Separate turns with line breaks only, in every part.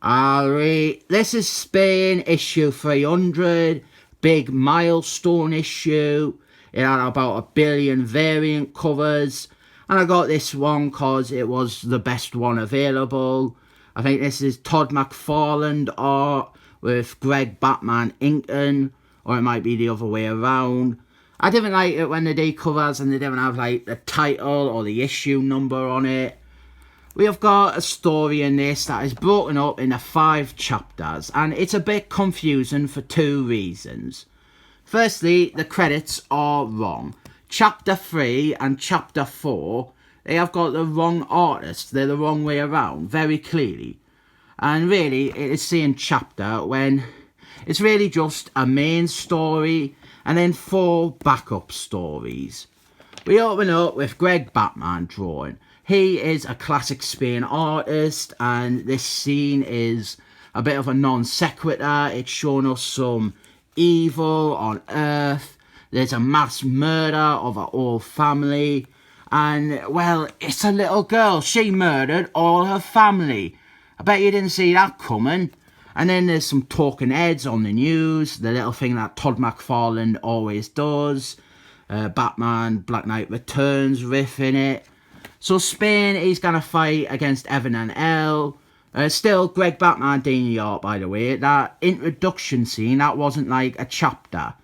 This is Spain issue 300, big milestone issue. It had about 1 billion variant covers, and I got this one because it was the best one available. I think this is Todd McFarlane art with Greg Batman inking, or it might be the other way around. I didn't like it when they did covers and they didn't have like the title or the issue number on it. We have got a story in this that is broken up into 5 chapters, and it's a bit confusing for 2 reasons. Firstly, the credits are wrong. Chapter 3 and Chapter 4, they have got the wrong artist. They're the wrong way around, very clearly. And really, it is saying chapter when it's really just a main story and then 4 backup stories. We open up with Greg Batman drawing. He is a classic Spain artist, and this scene is a bit of a non sequitur. It's showing us some evil on Earth. There's a mass murder of our whole family, and well, it's a little girl. She murdered all her family. I bet you didn't see that coming. And then there's some talking heads on the news, the little thing that Todd McFarlane always does. Batman Black Knight Returns riff in it. So Spain, he's going to fight against Evan and Elle. Still, Greg Batman doing the art, by the way. That introduction scene, that wasn't like a chapter.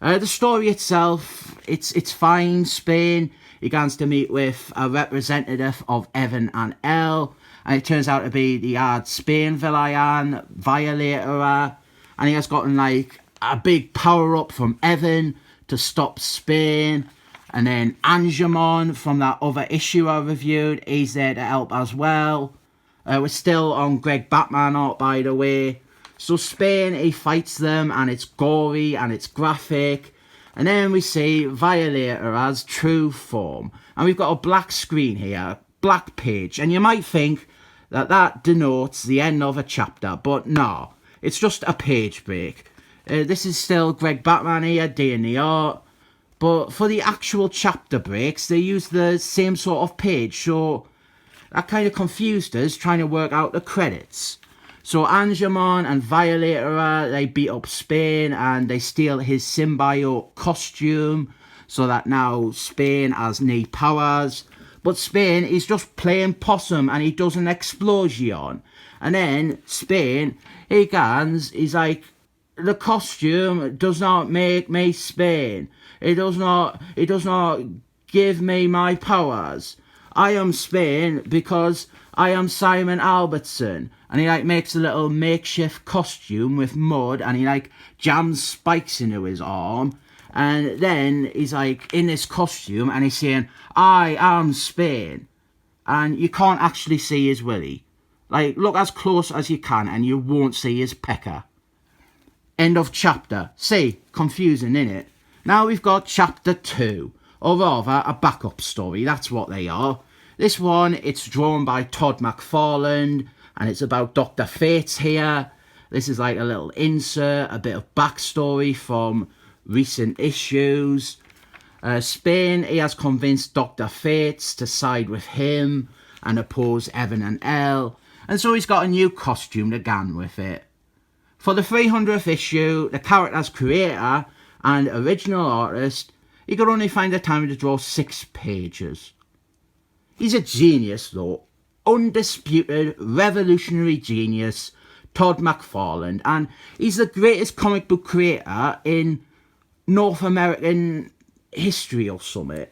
The story itself, it's fine. Spain, he gets to meet with a representative of Evan and Elle. And it turns out to be the hard Spain villain, Violator. And he has gotten like a big power-up from Evan to stop Spain. And then Angemon from that other issue I reviewed, he's there to help as well. We're still on Greg Batman art, by the way. So Spain, he fights them, and it's gory and it's graphic. And then we see Violator as true form. And we've got a black screen here, black page. And you might think that that denotes the end of a chapter, but no. It's just a page break. This is still Greg Batman here doing the art. But for the actual chapter breaks, they use the same sort of page, so that kind of confused us trying to work out the credits. So Angemon and Violator, they beat up Spain and they steal his symbiote costume, so that now Spain has knee powers. But Spain is just playing possum and he does an explosion. And then Spain, he's like, the costume does not make me Spain. It does not give me my powers. I am Spain because I am Simon Albertson. And he like makes a little makeshift costume with mud and he like jams spikes into his arm. And then he's like in this costume and he's saying, I am Spain. And you can't actually see his willy. Like, look as close as you can and you won't see his pecker. End of chapter. See, confusing, innit? Now we've got chapter 2, or rather a backup story, that's what they are. This one, it's drawn by Todd McFarlane, and it's about Dr. Fates here. This is like a little insert, a bit of backstory from recent issues. Spain, he has convinced Dr. Fates to side with him and oppose Evan and Elle, and so he's got a new costume to go with it. For the 300th issue, the character's creator and original artist, he could only find the time to draw 6 pages. He's a genius though, undisputed revolutionary genius, Todd McFarlane, and he's the greatest comic book creator in North American history or something.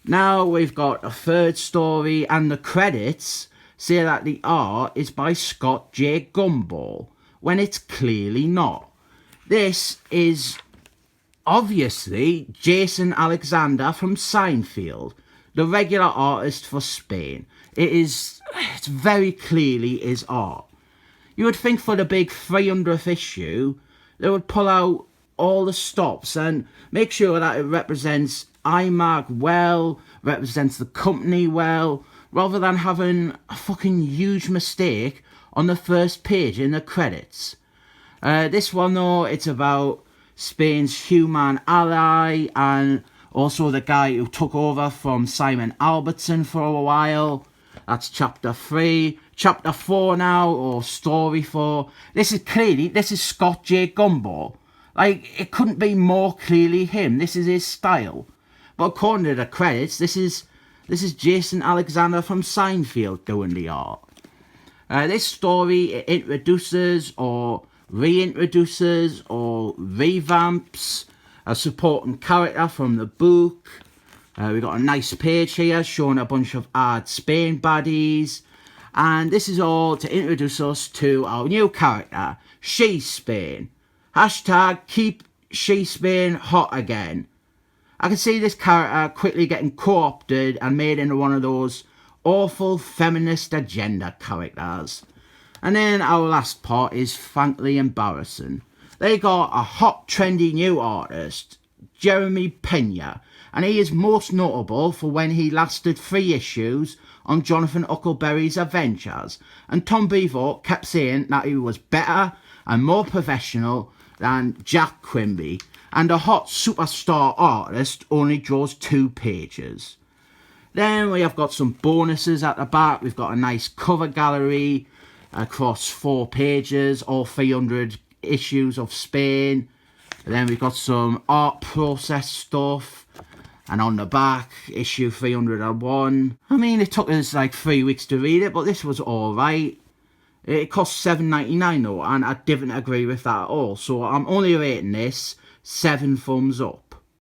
Now we've got a 3rd story, and the credits say that the art is by Scott J. Gumball, when it's clearly not. This is obviously Jason Alexander from Seinfeld, the regular artist for Spain. It's very clearly his art. You would think for the big 300th issue, they would pull out all the stops and make sure that it represents IMAG well, represents the company well, rather than having a fucking huge mistake on the first page in the credits. This one though, it's about Spain's human ally and also the guy who took over from Simon Albertson for a while. That's chapter 3. chapter 4 now, or story 4. This is Scott J. Gumbo. Like, it couldn't be more clearly him. This is his style. But according to the credits, this is Jason Alexander from Seinfeld doing the art. This story introduces or reintroduces or revamps a supporting character from the book. We got a nice page here showing a bunch of odd Spain baddies. And this is all to introduce us to our new character, She Spain. Hashtag keep She Spain hot again. I can see this character quickly getting co-opted and made into one of those awful feminist agenda characters. And then our last part is frankly embarrassing. They got a hot trendy new artist, Jerome Opeña, and he is most notable for when he lasted 3 issues on Jonathan Huckleberry's Avengers, and Tom Brevoort kept saying that he was better and more professional than Jack Quimby, and a hot superstar artist only draws 2 pages. Then we have got some bonuses at the back. We've got a nice cover gallery across 4 pages, all 300 issues of Spain. And then we've got some art process stuff. And on the back, issue 301. I mean, it took us like 3 weeks to read it, but this was alright. It cost $7.99 though, and I didn't agree with that at all. So I'm only rating this 7 thumbs up.